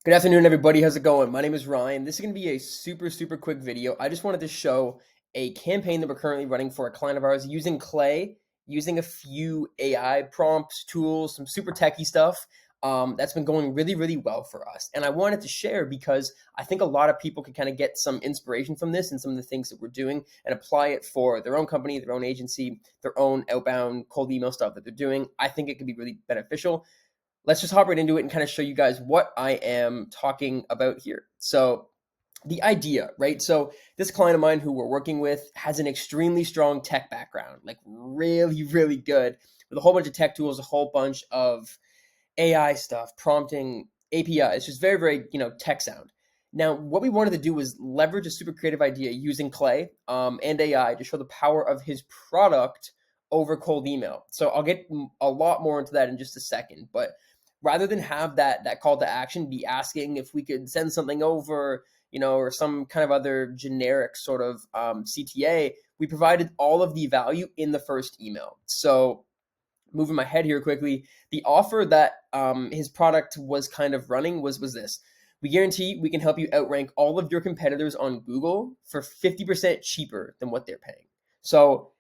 Good afternoon, everybody. How's it going? My name is Ryan. This is going to be a super quick video. I just wanted to show a campaign that we're currently running for a client of ours using Clay, using a few AI prompts, tools, some super techie stuff. That's been going really well for us. And I wanted to share because I think a lot of people can kind of get some inspiration from this and some of the things that we're doing and apply it for their own company, their own agency, their own outbound cold email stuff that they're doing. I think it could be really beneficial. Let's just hop right into it and kind of show you guys what I am talking about here. So the idea, right? So this client of mine who we're working with has an extremely strong tech background, like really good, with a whole bunch of tech tools, a whole bunch of AI stuff, prompting, APIs, just very, tech sound. Now, what we wanted to do was leverage a super creative idea using Clay and AI to show the power of his product over cold email. So I'll get a lot more into that in just a second, but rather than have that call to action be asking if we could send something over, or some kind of other generic sort of CTA, we provided all of the value in the first email. So moving my head here quickly, the offer that his product was kind of running was this. We guarantee we can help you outrank all of your competitors on Google for 50% cheaper than what they're paying. So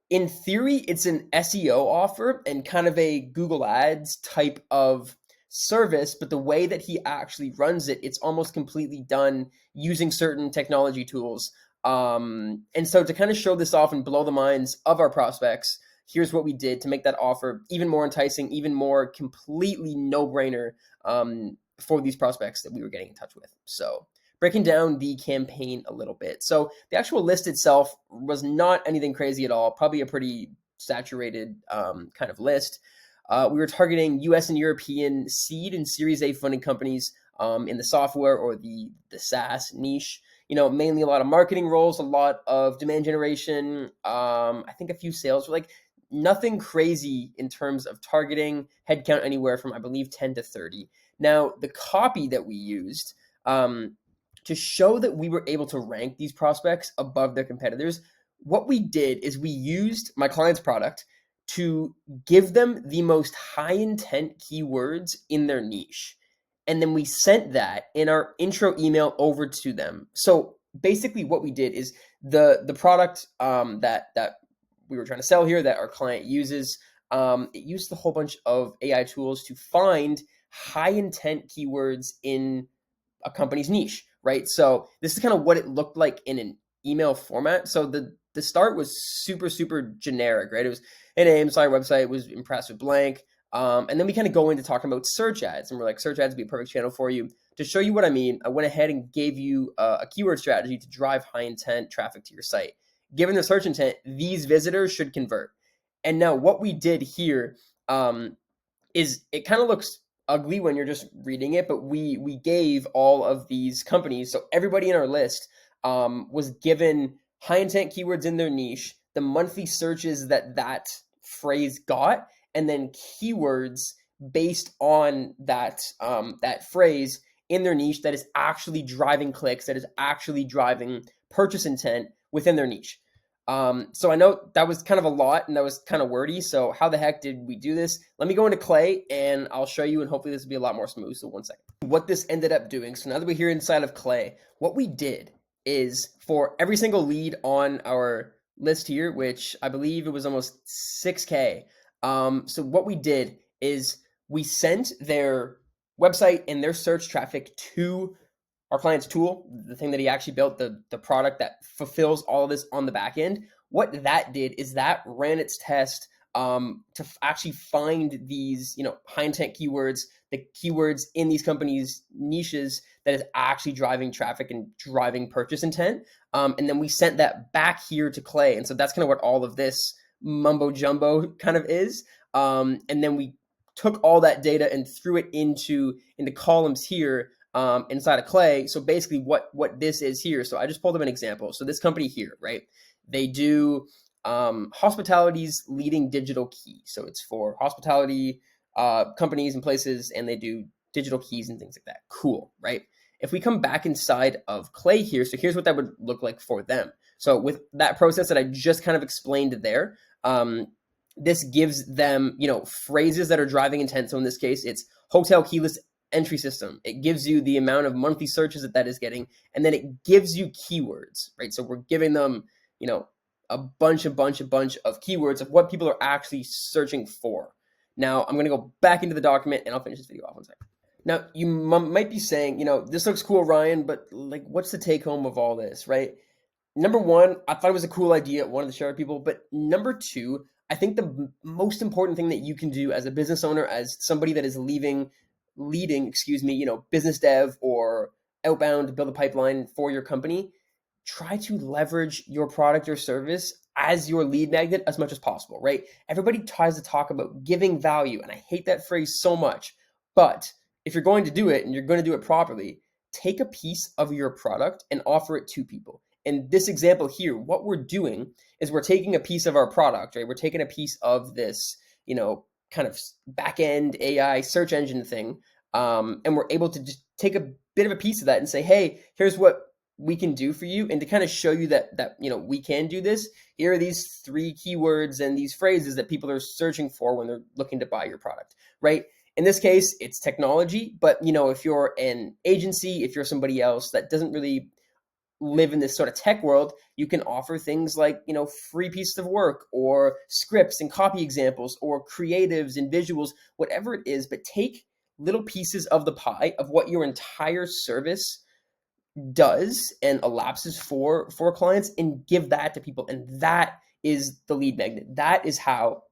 in theory, it's an SEO offer and kind of a Google Ads type of service, but the way that he actually runs it, it's almost completely done using certain technology tools. And so to kind of show this off and blow the minds of our prospects, here's what we did to make that offer even more enticing, even more completely no-brainer for these prospects that we were getting in touch with. So breaking down the campaign a little bit. So the actual list itself was not anything crazy at all, probably a pretty saturated kind of list. We were targeting US and European seed and Series A funding companies in the software or the SaaS niche. Mainly a lot of marketing roles, a lot of demand generation, I think a few sales, like nothing crazy in terms of targeting, headcount anywhere from, I believe, 10 to 30. Now, the copy that we used to show that we were able to rank these prospects above their competitors, what we did is we used my client's product to give them the most high intent keywords in their niche. And then we sent that in our intro email over to them. So basically what we did is the product that we were trying to sell here that our client uses, it used a whole bunch of AI tools to find high intent keywords in a company's niche, right? So this is kind of what it looked like in an email format. So the start was super generic, right? It was a name, sorry, website, was impressed with blank. And then we kind of go into talking about search ads, and we're like, search ads would be a perfect channel for you. To show you what I mean, I went ahead and gave you a keyword strategy to drive high intent traffic to your site. Given the search intent, these visitors should convert. And now what we did here is it kind of looks ugly when you're just reading it, but we gave all of these companies, so everybody in our list was given high intent keywords in their niche, the monthly searches that phrase got, and then keywords based on that phrase in their niche that is actually driving clicks, that is actually driving purchase intent within their niche. So I know that was kind of a lot and that was kind of wordy. So how the heck did we do this? Let me go into Clay and I'll show you, and hopefully this will be a lot more smooth. So one second. What this ended up doing. So now that we're here inside of Clay, what we did is for every single lead on our list here, which I believe it was almost 6K. So what we did is we sent their website and their search traffic to our client's tool, the thing that he actually built, the product that fulfills all of this on the back end. What that did is that ran its test to actually find these, high intent keywords, the keywords in these companies' niches that is actually driving traffic and driving purchase intent. And then we sent that back here to Clay. And so that's kind of what all of this mumbo jumbo kind of is. And then we took all that data and threw it into columns here inside of Clay. So basically what this is here. So I just pulled up an example. So this company here, right? They do hospitality's leading digital key. So it's for hospitality companies and places, and they do digital keys and things like that. Cool, right? If we come back inside of Clay here, so here's what that would look like for them. So with that process that I just kind of explained there, this gives them, phrases that are driving intent. So in this case, it's hotel keyless entry system. It gives you the amount of monthly searches that is getting, and then it gives you keywords, right? So we're giving them, you know, a bunch of keywords of what people are actually searching for. Now I'm going to go back into the document and I'll finish this video off one second. Now you might be saying, this looks cool, Ryan, but like, what's the take home of all this, right? Number one, I thought it was a cool idea, wanted to share with people. But number two, I think the most important thing that you can do as a business owner, as somebody that is leading, business dev or outbound to build a pipeline for your company, try to leverage your product or service as your lead magnet as much as possible, right? Everybody tries to talk about giving value, and I hate that phrase so much. But if you're going to do it and you're going to do it properly, take a piece of your product and offer it to people. In this example here, what we're doing is we're taking a piece of our product, right? We're taking a piece of this, kind of backend AI search engine thing, and we're able to just take a bit of a piece of that and say, hey, here's what we can do for you, and to kind of show you that we can do this. Here are these 3 keywords and these phrases that people are searching for when they're looking to buy your product, right? In this case, it's technology, but if you're an agency, if you're somebody else that doesn't really live in this sort of tech world, you can offer things like, free pieces of work or scripts and copy examples or creatives and visuals, whatever it is, but take little pieces of the pie of what your entire service does and elapses for clients and give that to people. And that is the lead magnet. That is how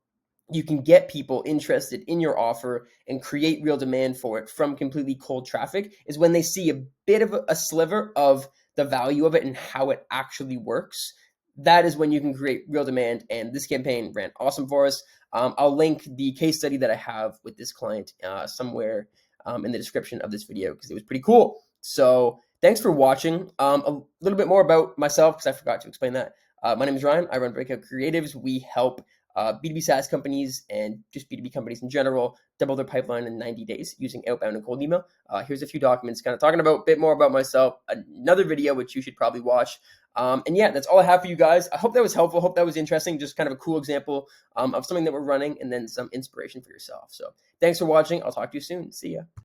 you can get people interested in your offer and create real demand for it from completely cold traffic, is when they see a bit of a sliver of the value of it and how it actually works. That is when you can create real demand. And this campaign ran awesome for us. I'll link the case study that I have with this client somewhere in the description of this video, because it was pretty cool. So thanks for watching. A little bit more about myself, because I forgot to explain that. My name is Ryan. I run Breakout Creatives. We help B2B SaaS companies and just B2B companies in general double their pipeline in 90 days using outbound and cold email. Here's a few documents kind of talking about a bit more about myself, another video which you should probably watch. And yeah, that's all I have for you guys. I hope that was helpful. Hope that was interesting. Just kind of a cool example of something that we're running, and then some inspiration for yourself. So thanks for watching. I'll talk to you soon. See ya.